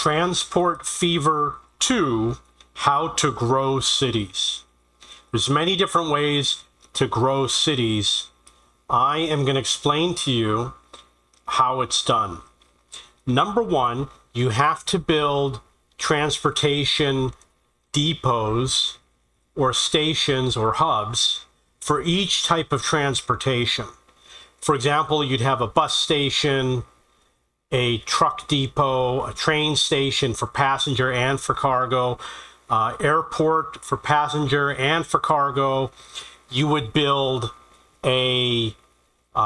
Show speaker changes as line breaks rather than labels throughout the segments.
Transport Fever 2, How to Grow Cities. There's many different ways to grow cities. I am going to explain to you how it's done. Number one, you have to build transportation depots or stations or hubs for each type of transportation. For example, you'd have a bus station, a truck depot, a train station for passenger and for cargo, airport for passenger and for cargo. You would build a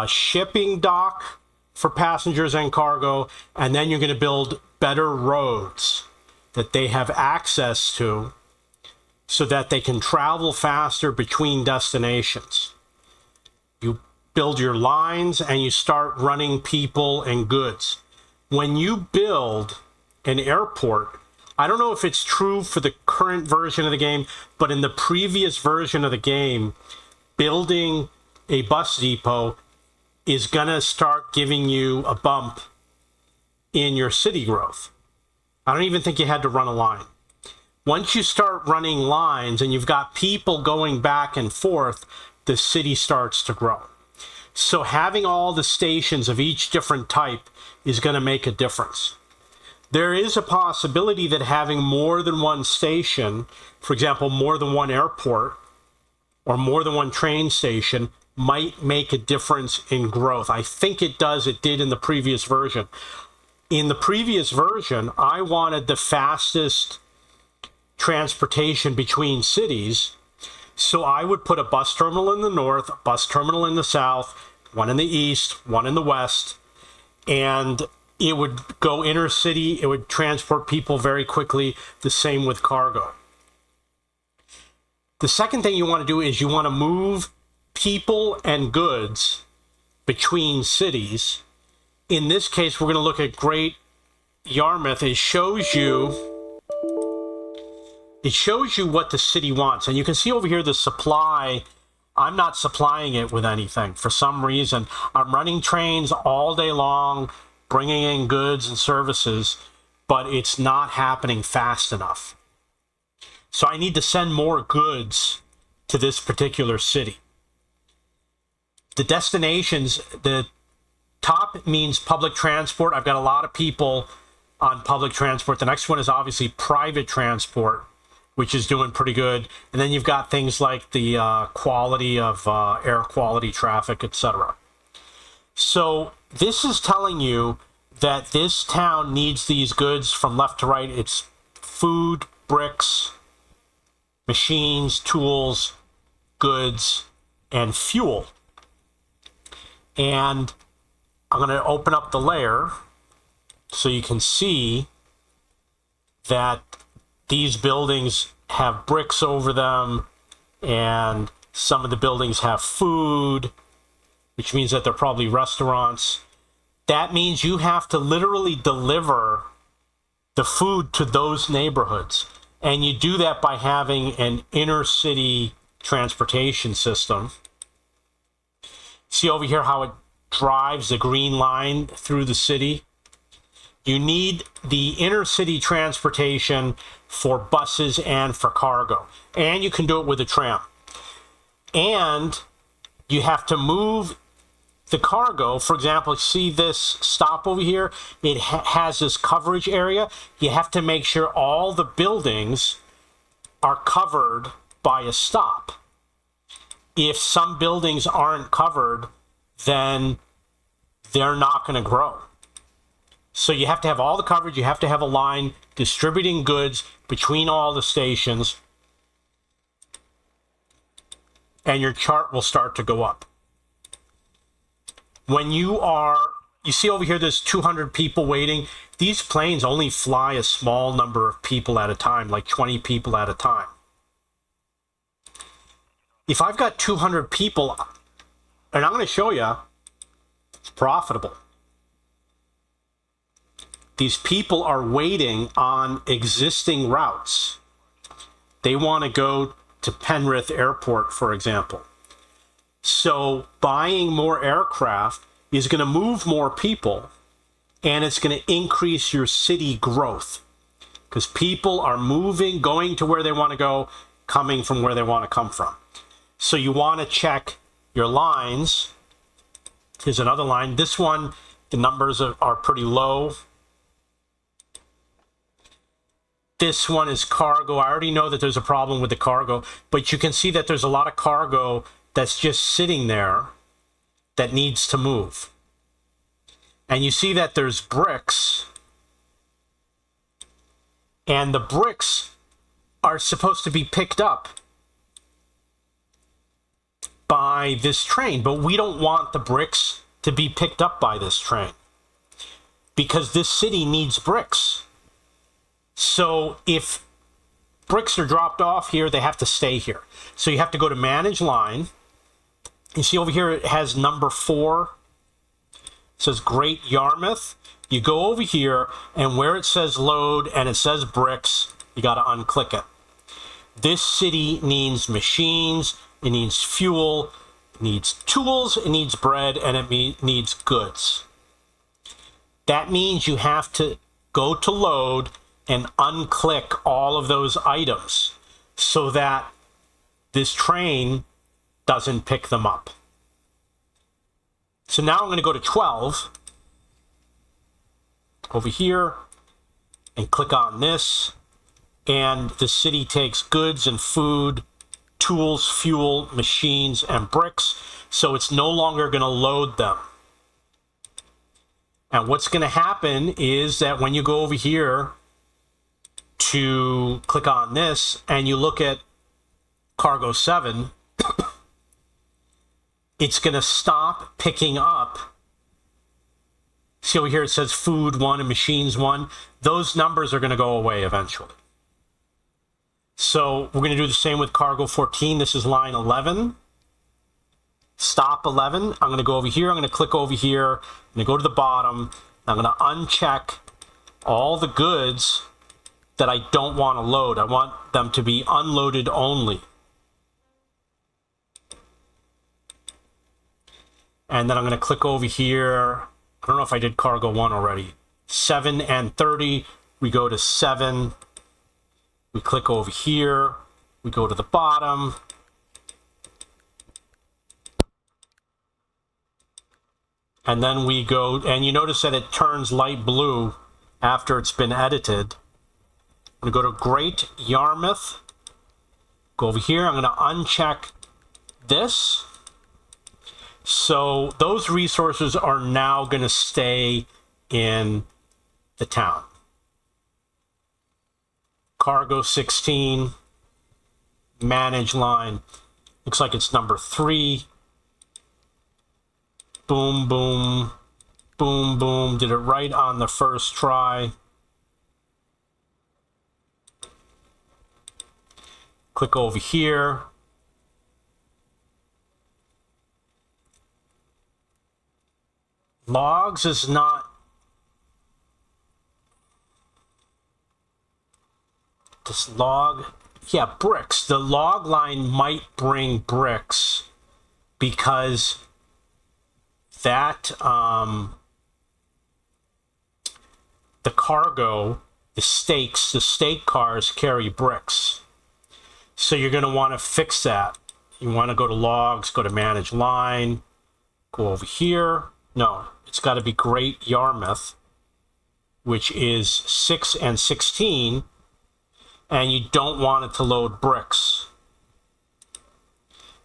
shipping dock for passengers and cargo, and then you're going to build better roads that they have access to so that they can travel faster between destinations. You build your lines and you start running people and goods. When you build an airport, I don't know if it's true for the current version of the game, but in the previous version of the game, building a bus depot is going to start giving you a bump in your city growth. I don't even think you had to run a line. Once you start running lines and you've got people going back and forth, the city starts to grow. So having all the stations of each different type is going to make a difference. There is a possibility that having more than one station, for example, more than one airport or more than one train station, might make a difference in growth. I think it does. It did in the previous version. In the previous version, I wanted the fastest transportation between cities. So I would put a bus terminal in the north, a bus terminal in the south, one in the east, one in the west, and it would go intercity. It would transport people very quickly. The same with cargo. The second thing you want to do is you want to move people and goods between cities. In this case, we're going to look at Great Yarmouth. It shows you what the city wants. And you can see over here the supply. I'm not supplying it with anything for some reason. I'm running trains all day long, bringing in goods and services, but it's not happening fast enough. So I need to send more goods to this particular city. The destinations, the top means public transport. I've got a lot of people on public transport. The next one is obviously private transport, which is doing pretty good. And then you've got things like the quality of air quality, traffic, etc. So this is telling you that this town needs these goods from left to right. It's food, bricks, machines, tools, goods, and fuel. And I'm going to open up the layer so you can see that these buildings have bricks over them, and some of the buildings have food, which means that they're probably restaurants. That means you have to literally deliver the food to those neighborhoods. And you do that by having an inner city transportation system. See over here how it drives the green line through the city? You need the inner city transportation for buses and for cargo. And you can do it with a tram. And you have to move the cargo. For example, see this stop over here? It has this coverage area. You have to make sure all the buildings are covered by a stop. If some buildings aren't covered, then they're not going to grow. So you have to have all the coverage. You have to have a line distributing goods between all the stations, and your chart will start to go up. When you see over here, there's 200 people waiting. These planes only fly a small number of people at a time, like 20 people at a time. If I've got 200 people, and I'm going to show you, it's profitable. These people are waiting on existing routes. They want to go to Penrith Airport, for example. So buying more aircraft is going to move more people and it's going to increase your city growth because people are moving, going to where they want to go, coming from where they want to come from. So you want to check your lines. Here's another line. This one, the numbers are pretty low. This one is cargo. I already know that there's a problem with the cargo, but you can see that there's a lot of cargo that's just sitting there that needs to move. And you see that there's bricks, and the bricks are supposed to be picked up by this train, but we don't want the bricks to be picked up by this train because this city needs bricks. So if bricks are dropped off here, they have to stay here. So you have to go to manage line. You see over here it has number 4. It says Great Yarmouth. You go over here, and where it says load and it says bricks, you got to unclick it. This city needs machines, it needs fuel, it needs tools, it needs bread, and it needs goods. That means you have to go to load and unclick all of those items so that this train doesn't pick them up. So now I'm going to go to 12 over here and click on this, and the city takes goods and food, tools, fuel, machines, and bricks, so it's no longer going to load them. And what's going to happen is that when you go over here to click on this and you look at cargo 7, it's going to stop picking up. See over here it says food 1 and machines 1. Those numbers are going to go away eventually. So we're going to do the same with cargo 14. This is line 11. Stop 11. I'm going to go over here. I'm going to click over here. I'm going to go to the bottom. I'm going to uncheck all the goods that I don't want to load. I want them to be unloaded only. And then I'm going to click over here. I don't know if I did cargo 1 already. 7 and 30. We go to 7. We click over here. We go to the bottom. And then we go, and you notice that it turns light blue after it's been edited. I'm going to go to Great Yarmouth. Go over here. I'm going to uncheck this. So those resources are now going to stay in the town. Cargo 16, manage line. Looks like it's number 3. Boom, boom, boom, boom. Did it right on the first try. Click over here. Logs is not. This log, yeah, bricks. The log line might bring bricks because that the cargo, the stakes, the stake cars carry bricks. So you're going to want to fix that. You want to go to logs, go to manage line, go over here. No, it's got to be Great Yarmouth, which is 6 and 16. And you don't want it to load bricks.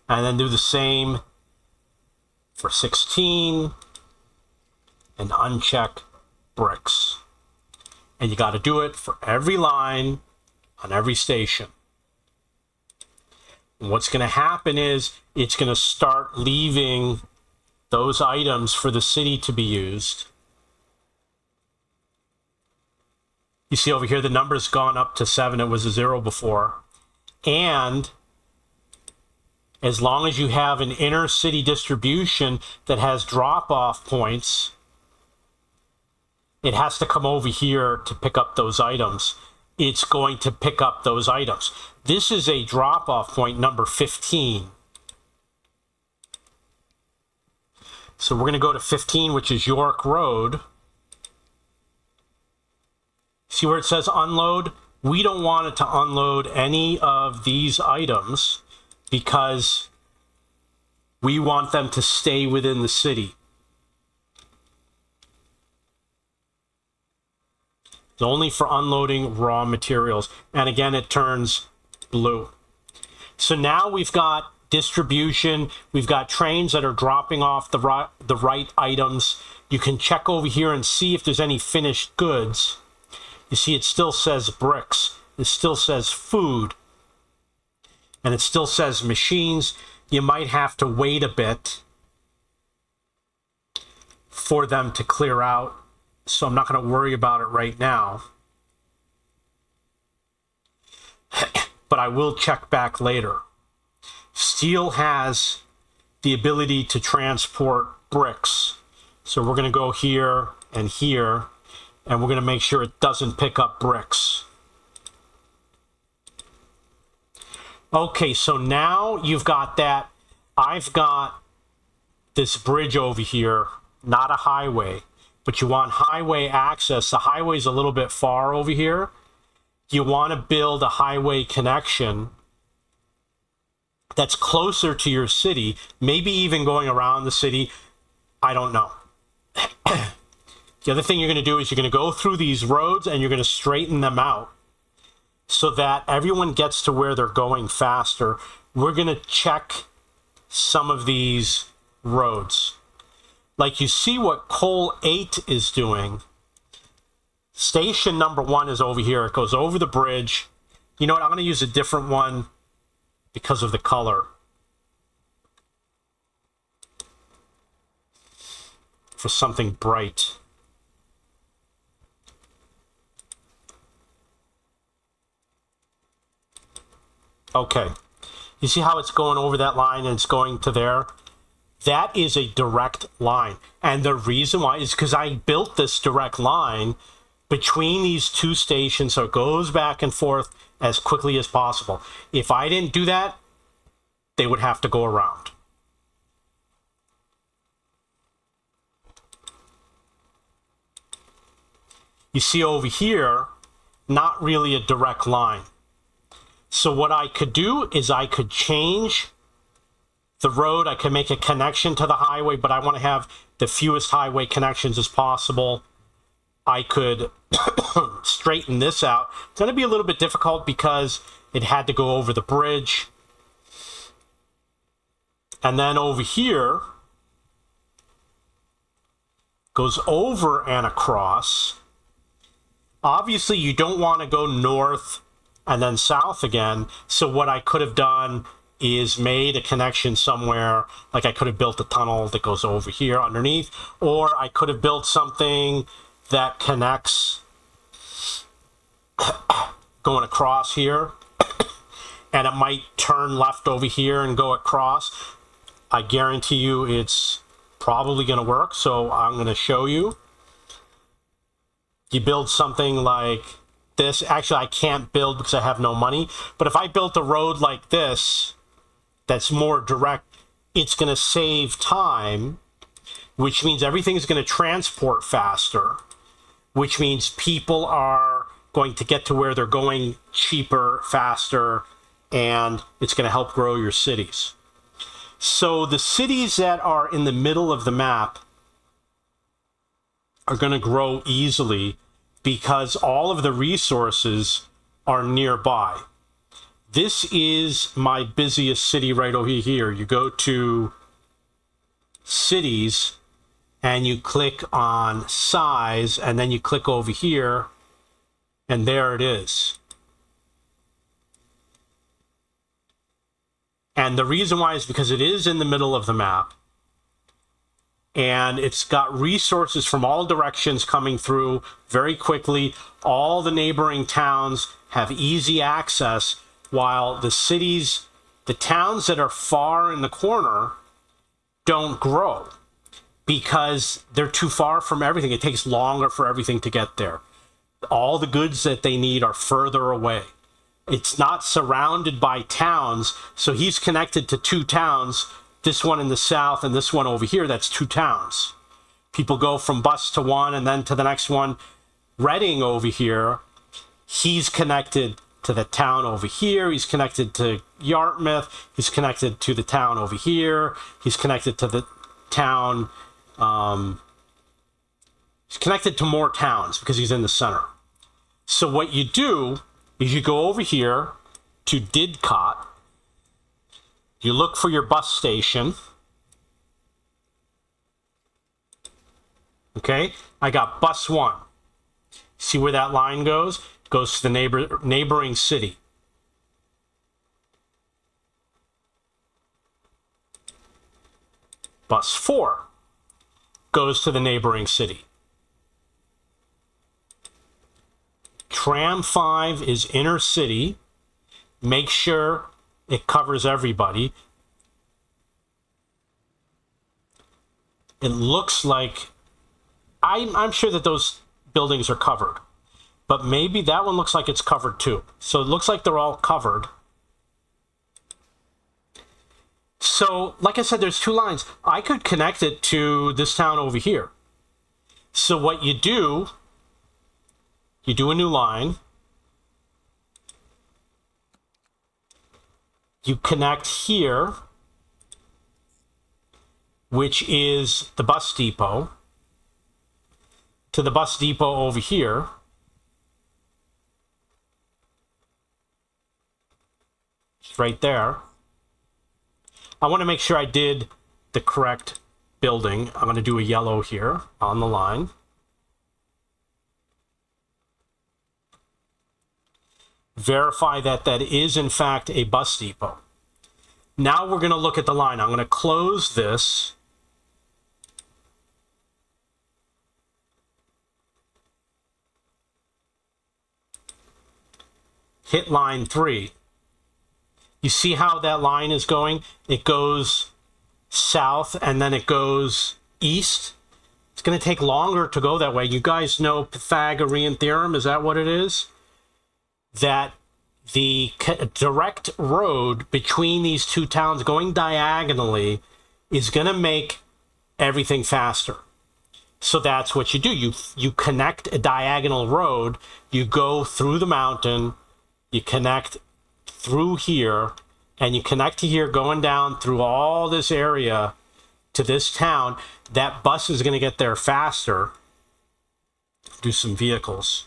And then do the same for 16 and uncheck bricks. And you got to do it for every line on every station. And what's going to happen is it's going to start leaving those items for the city to be used. You see over here, the number's gone up to 7. It was a 0 before. And as long as you have an inner city distribution that has drop-off points, it has to come over here to pick up those items. It's going to pick up those items. This is a drop-off point number 15. So we're going to go to 15, which is York Road. See where it says unload? We don't want it to unload any of these items because we want them to stay within the city. It's only for unloading raw materials. And again, it turns blue. So now we've got distribution. We've got trains that are dropping off the right items. You can check over here and see if there's any finished goods. You see, it still says bricks. It still says food. And it still says machines. You might have to wait a bit for them to clear out. So I'm not going to worry about it right now. But I will check back later. Steel has the ability to transport bricks. So we're going to go here and here, and we're going to make sure it doesn't pick up bricks. Okay, so now you've got that. I've got this bridge over here, not a highway, but you want highway access. The highway's a little bit far over here. You want to build a highway connection that's closer to your city, maybe even going around the city. I don't know. The other thing you're going to do is you're going to go through these roads and you're going to straighten them out so that everyone gets to where they're going faster. We're going to check some of these roads. Like you see what Coal 8 is doing. Station number 1 is over here. It goes over the bridge. You know what? I'm going to use a different one because of the color. For something bright. Okay. You see how it's going over that line and it's going to there? That is a direct line. And the reason why is because I built this direct line between these two stations so it goes back and forth as quickly as possible. If I didn't do that, they would have to go around. You see over here, not really a direct line. So what I could do is I could change the road. I could make a connection to the highway, but I want to have the fewest highway connections as possible. I could straighten this out. It's going to be a little bit difficult because it had to go over the bridge. And then over here, goes over and across. Obviously, you don't want to go north and then south again. So what I could have done is made a connection somewhere, like I could have built a tunnel that goes over here underneath, or I could have built something that connects going across here, and it might turn left over here and go across. I guarantee you it's probably going to work, so I'm going to show you. You build something like this. Actually, I can't build because I have no money, but if I built a road like this that's more direct, it's going to save time, which means everything's going to transport faster, which means people are going to get to where they're going cheaper, faster, and it's going to help grow your cities. So the cities that are in the middle of the map are going to grow easily because all of the resources are nearby. This is my busiest city right over here. You go to cities and you click on size, and then you click over here, and there it is. And the reason why is because it is in the middle of the map, and it's got resources from all directions coming through very quickly. All the neighboring towns have easy access, while the cities, the towns that are far in the corner, don't grow because they're too far from everything. It takes longer for everything to get there. All the goods that they need are further away. It's not surrounded by towns, so he's connected to two towns, this one in the south and this one over here. That's two towns. People go from bus to one and then to the next one. Reading over here he's connected to the town over here. He's connected to Yarmouth. He's connected to the town over here. He's connected to the town. He's connected to more towns because he's in the center. So what you do is you go over here to Didcot. You look for your bus station. Okay, I got bus 1. See where that line goes? It goes to the neighboring city. Bus 4 goes to the neighboring city. Tram 5 is inner city. Make sure it covers everybody. It looks like, I'm sure that those buildings are covered, but maybe that one looks like it's covered too. So it looks like they're all covered. So, like I said, there's 2 lines. I could connect it to this town over here. So what you do a new line. You connect here, which is the bus depot, to the bus depot over here. It's right there. I want to make sure I did the correct building. I'm going to do a yellow here on the line. Verify that that is in fact a bus depot. Now we're going to look at the line. I'm going to close this. Hit line 3. You see how that line is going? It goes south and then it goes east. It's going to take longer to go that way. You guys know Pythagorean theorem, is that what it is? That the direct road between these 2 towns going diagonally is going to make everything faster. So that's what you do. You connect a diagonal road. You go through the mountain. You connect through here. And you connect to here going down through all this area to this town. That bus is going to get there faster. Do some vehicles.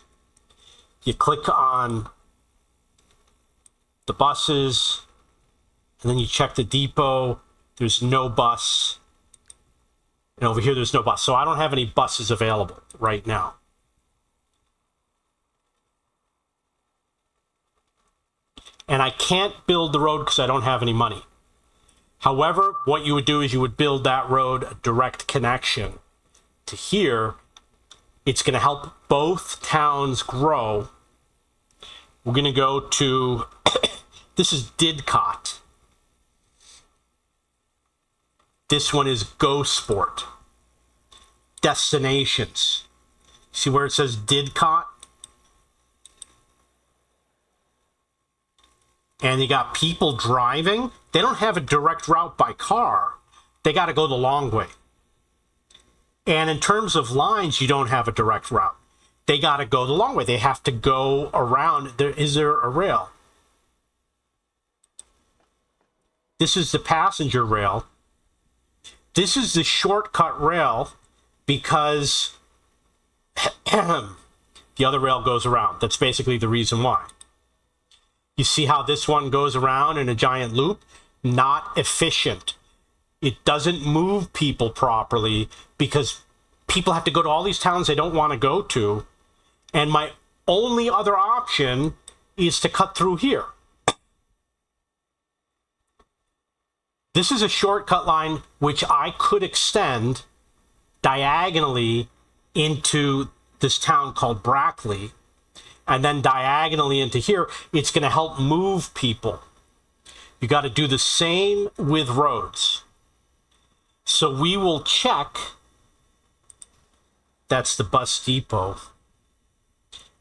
You click on the buses, and then you check the depot. There's no bus. And over here, there's no bus. So I don't have any buses available right now. And I can't build the road because I don't have any money. However, what you would do is you would build that road a direct connection to here. It's going to help both towns grow. We're going to go to, this is Didcot. This one is Go Sport. Destinations. See where it says Didcot? And you got people driving. They don't have a direct route by car. They got to go the long way. And in terms of lines, you don't have a direct route. They got to go the long way. They have to go around. Is there a rail? This is the passenger rail. This is the shortcut rail because the other rail goes around. That's basically the reason why. You see how this one goes around in a giant loop? Not efficient. It doesn't move people properly because people have to go to all these towns they don't want to go to. And my only other option is to cut through here. This is a shortcut line which I could extend diagonally into this town called Brackley. And then diagonally into here, it's going to help move people. You got to do the same with roads. So we will check. That's the bus depot.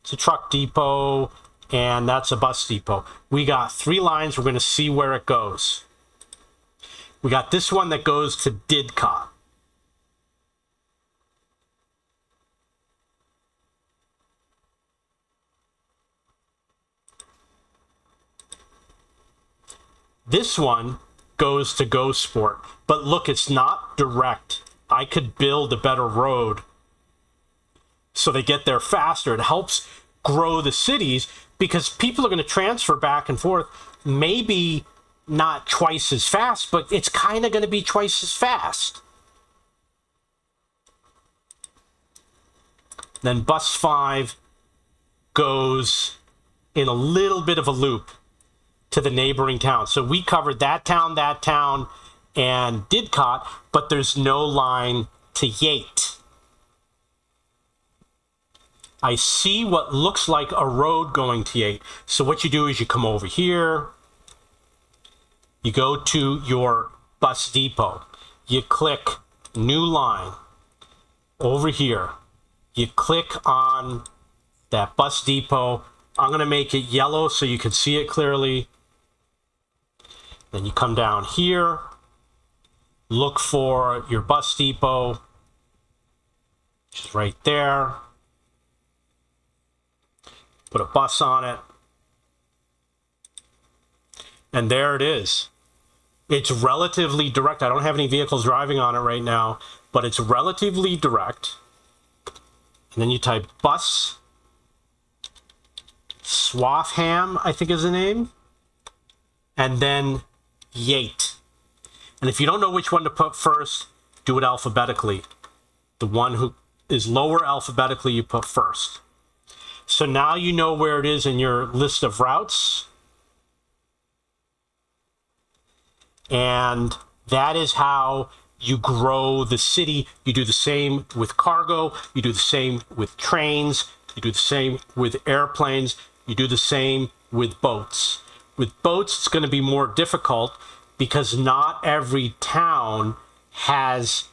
It's a truck depot, and that's a bus depot. We got 3 lines. We're going to see where it goes. We got this one that goes to Didcot. This one goes to Go Sport. But look, it's not direct. I could build a better road so they get there faster. It helps grow the cities because people are going to transfer back and forth. Maybe not twice as fast, but it's kind of going to be twice as fast. Then bus 5 goes in a little bit of a loop to the neighboring town. So we covered that town, and Didcot, but there's no line to Yate. I see what looks like a road going to Yate. So what you do is you come over here, you go to your bus depot, you click new line over here, you click on that bus depot. I'm going to make it yellow so you can see it clearly. Then you come down here, look for your bus depot, which is right there. Put a bus on it. And there it is. It's relatively direct. I don't have any vehicles driving on it right now, but it's relatively direct. And then you type bus. Swaffham, I think is the name. And then Yate. And if you don't know which one to put first, do it alphabetically. The one who is lower alphabetically, you put first. So now you know where it is in your list of routes. And that is how you grow the city. You do the same with cargo. You do the same with trains. You do the same with airplanes. You do the same with boats. With boats, it's going to be more difficult because not every town is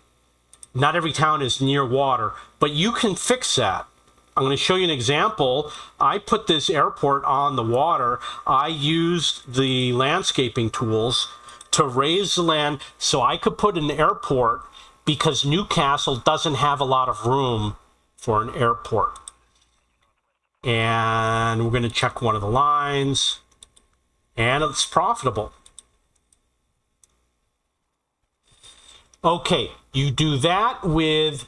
near water, but you can fix that. I'm going to show you an example. I put this airport on the water. I used the landscaping tools to raise the land so I could put an airport because Newcastle doesn't have a lot of room for an airport. And we're going to check one of the lines. And it's profitable. Okay, you do that with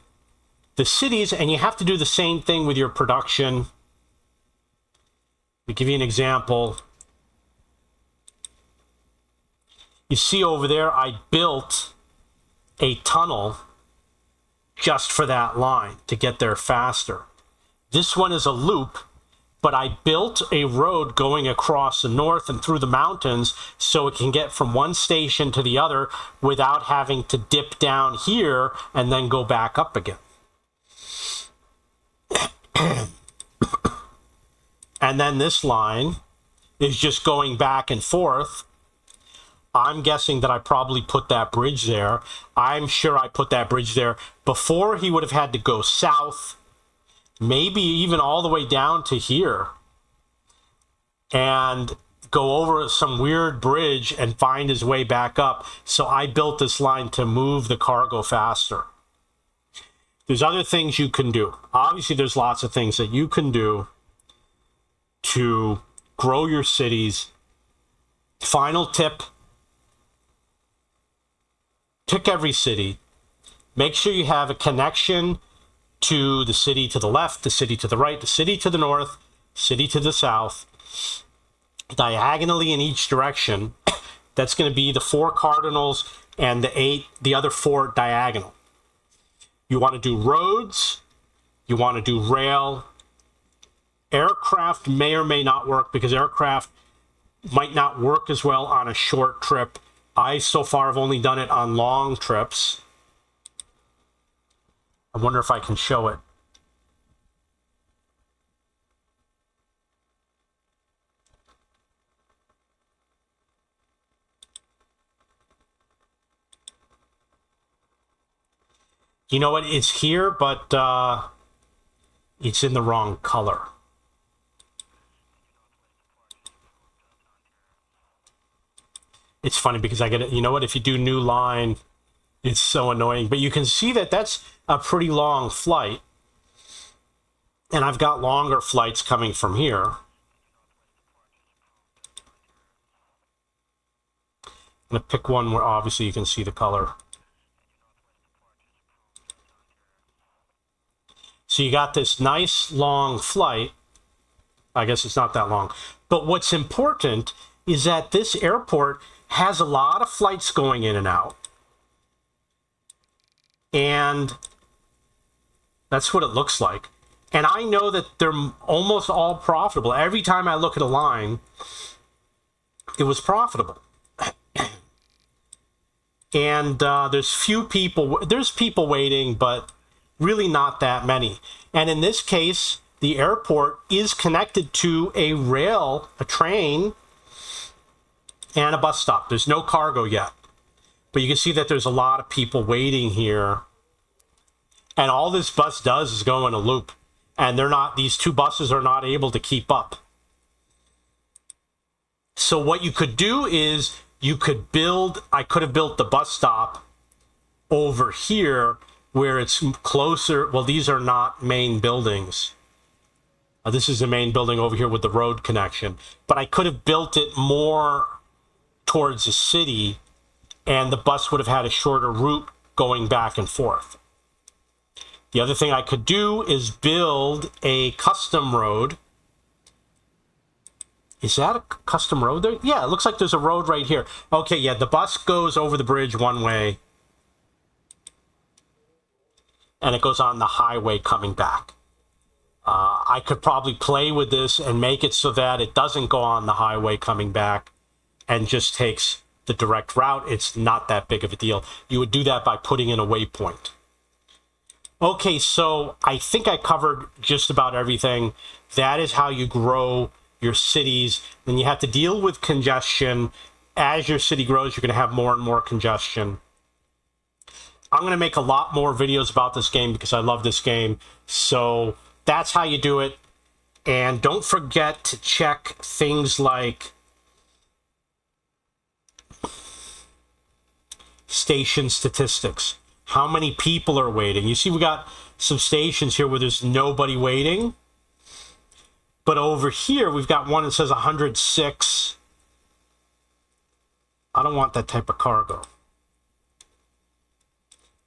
the cities, and you have to do the same thing with your production. To give you an example, you see over there, I built a tunnel just for that line to get there faster. This one is a loop, but I built a road going across the north and through the mountains so it can get from one station to the other without having to dip down here and then go back up again. And then this line is just going back and forth. I'm guessing that I probably put that bridge there. I'm sure I put that bridge there before he would have had to go south, maybe even all the way down to here, and go over some weird bridge and find his way back up. So I built this line to move the cargo faster. There's other things you can do. Obviously, there's lots of things that you can do to grow your cities. Final tip, pick every city. Make sure you have a connection to the city to the left, the city to the right, the city to the north, city to the south, diagonally in each direction. That's going to be the 4 cardinals and the other 4 diagonal. You want to do roads, you want to do rail. Aircraft may or may not work because aircraft might not work as well on a short trip. I so far have only done it on long trips. I wonder if I can show it. You know what? It's here, but it's in the wrong color. It's funny because I get it. You know what? If you do new line, it's so annoying. But you can see that that's a pretty long flight. And I've got longer flights coming from here. I'm going to pick one where obviously you can see the color. So you got this nice long flight. I guess it's not that long. But what's important is that this airport has a lot of flights going in and out. And that's what it looks like. And I know that they're almost all profitable. Every time I look at a line, it was profitable. And there's people waiting, but really not that many. And in this case, the airport is connected to a train, and a bus stop. There's no cargo yet. But you can see that there's a lot of people waiting here. And all this bus does is go in a loop. And these two buses are not able to keep up. So what you could do is I could have built the bus stop over here where it's closer. Well, these are not main buildings. This is the main building over here with the road connection. But I could have built it more towards the city, and the bus would have had a shorter route going back and forth. The other thing I could do is build a custom road. Is that a custom road there? Yeah, it looks like there's a road right here. Okay, yeah, the bus goes over the bridge one way, and it goes on the highway coming back. I could probably play with this and make it so that it doesn't go on the highway coming back and just takes the direct route. It's not that big of a deal. You would do that by putting in a waypoint. Okay, so I think I covered just about everything. That is how you grow your cities. Then you have to deal with congestion. As your city grows, you're going to have more and more congestion. I'm going to make a lot more videos about this game because I love this game. So that's how you do it. And don't forget to check things like station statistics. How many people are waiting? You see, we got some stations here where there's nobody waiting. But over here, we've got one that says 106. I don't want that type of cargo.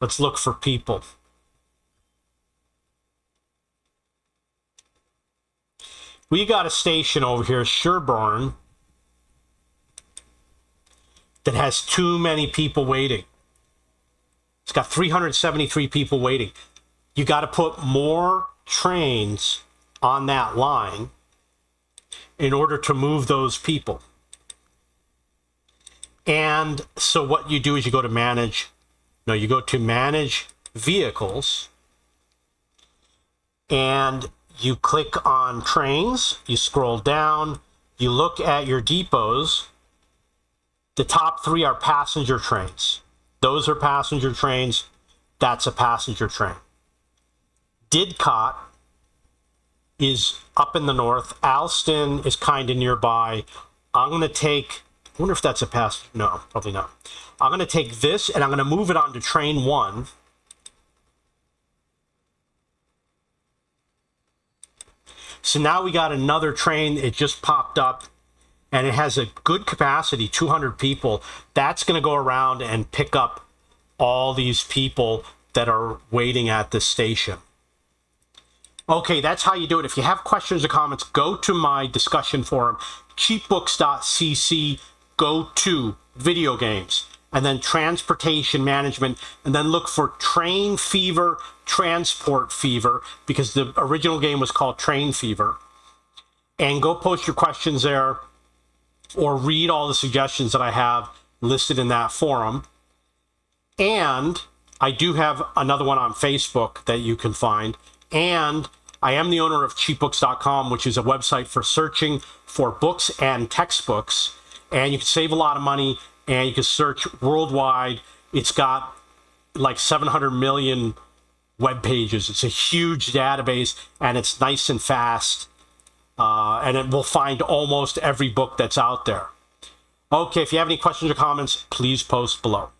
Let's look for people. We got a station over here, Sherborne, that has too many people waiting. It's got 373 people waiting. You got to put more trains on that line in order to move those people. And so what you do is you go to manage vehicles, and you click on trains, you scroll down, you look at your depots. The top three are passenger trains. Those are passenger trains. That's a passenger train. Didcot is up in the north. Alston is kind of nearby. I'm going to take, I wonder if that's a passenger. No, probably not. I'm going to take this and I'm going to move it onto train 1. So now we got another train. It just popped up, and it has a good capacity, 200 people. That's going to go around and pick up all these people that are waiting at this station. Okay, that's how you do it. If you have questions or comments, go to my discussion forum, cheapbooks.cc, go to video games, and then transportation management, and then look for Train Fever, Transport Fever, because the original game was called Train Fever. And go post your questions there, or read all the suggestions that I have listed in that forum. And I do have another one on Facebook that you can find. And I am the owner of cheapbooks.com, which is a website for searching for books and textbooks. And you can save a lot of money, and you can search worldwide. It's got like 700 million web pages. It's a huge database, and it's nice and fast. And it will find almost every book that's out there. Okay, if you have any questions or comments, please post below.